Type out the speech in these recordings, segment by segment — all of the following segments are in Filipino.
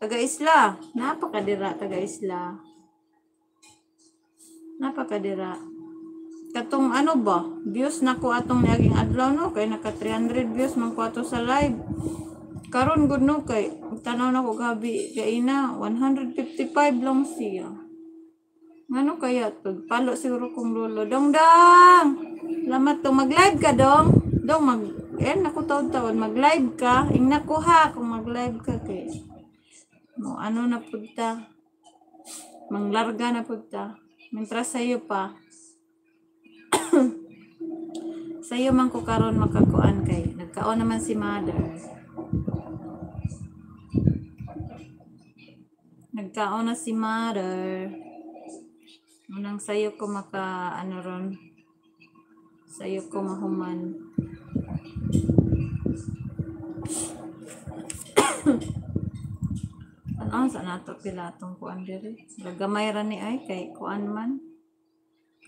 Taga-isla. Napakadira, taga-isla. Napakadira. Katong ano ba? Views na ko atong naging adlaw no. Kay naka 300 views man ko ato sa live. Karon gud no kay tanaw na ko gabi kay ina 155 lang siya. Ano kaya to? Palo siguro kong lolo. Dong! Salamat to. Mag-live ka, Dong. Dong, naku taon-taon. Mag-live ka. Ingna ko ha kung mag-live ka kay. No, ano na punta. Manglarga na punta. Mintras sa'yo pa. Sa'yo man ko karon makakuan kay. Nagkaon naman si mother. Nagkaon na si mother. Unang sayo ko ano ron. Sayo ko mahuman. Ano sa nato pilatong kuan diri. Gamay ra ni ay kay kuan man.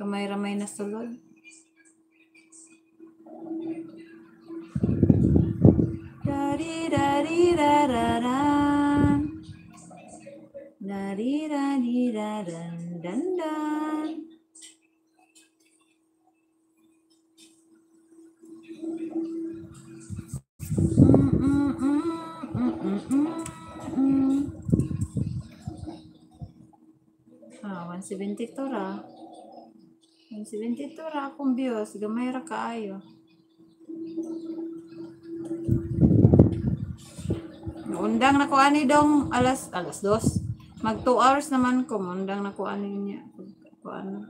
Gamay ra may nasulod. Dari dari rararan. Dari dari raran dandan. Ah, 172 ra. 172 ra akong views. Gamay ra kaayo. Undang na ko ani dong alas 2. Mag 2 hours naman ko. Undang na ko ani niya. Ano.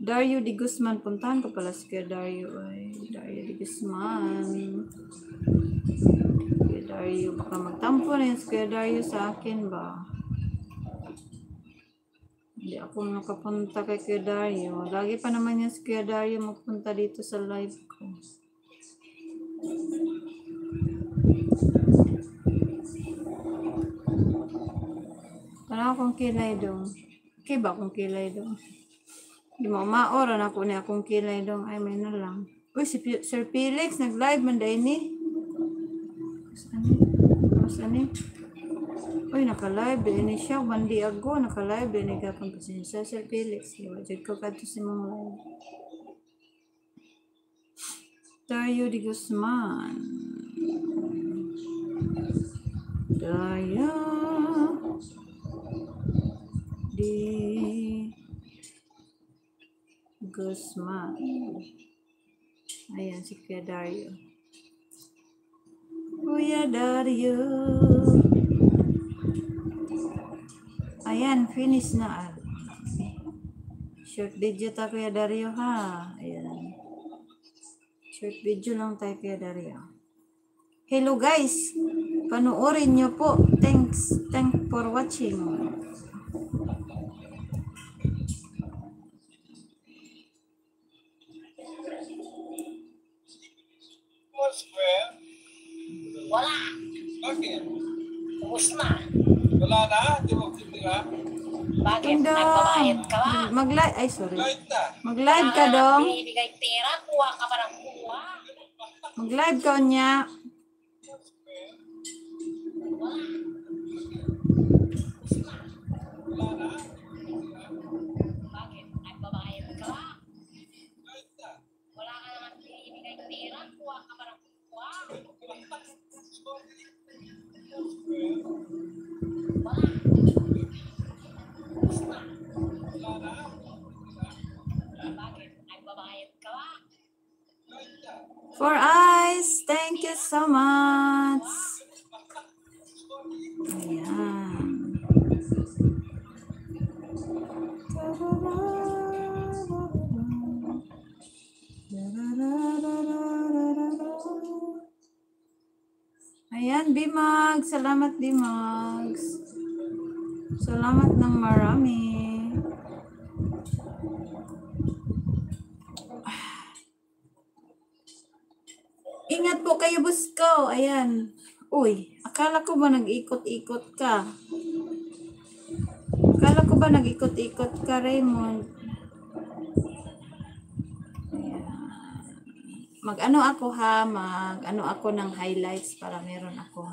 Dario de Guzman. Puntahan ko pala si Dario. Ay, Dario de Guzman. Kuya Dario. Baka magtampo na yun si Kuya Dario sa akin ba? Hindi ako nakapunta kay Kuya Dario. Lagi pa naman yung si Kuya Dario magpunta dito sa live ko. Para akong kilay dong. Okay ba akong kilay dong? Di mo maoran ako ni akong kilay dong. Ay, may na lang. Uy, si Sir Felix, nag-live man day ni. Saan ni? Uy, naka-live din ni siya. Bandi ako, naka-live din ni Gapang Pasensya. Sir Felix, iwajad ko kato si mong live. Dario de Guzman. Dario de Guzman. Ayan, si Kuya Dario. Kuya Dario. Ayan, finish na. Short video tayo Kuya Dario ha. Ayan. Short video lang tayo Kuya Dario. Hello guys. Panoorin nyo po. Thanks for watching. Wala. Bakit? Ubus na. Wala na? Di mo kitira? Bakit? Nagbabayad ka ba? Mag-live. Ay, sorry. Light na. Mag-live ka dong. Binibigay pera, kuha ka pa ng kuha. Mag-live ka niya. Wala na? Bakit? Nagbabayad ka ba? Light na. Wala ka naman binibigay pera, kuha ka pa ng kuha. Wala. Ubus na. Wala na? Bakit? Nagbabayad ka ba? Light na. For eyes. Thank you so much. Ayan. Ayan, Bimag. Salamat, Bimags. Salamat ng marami. Ingat po kayo, Busko. Ayan. Uy, akala ko ba nag-ikot-ikot ka? Akala ko ba nag-ikot-ikot ka, Raymond? Ayan. Mag-ano ako ha, mag-ano ako ng highlights para meron ako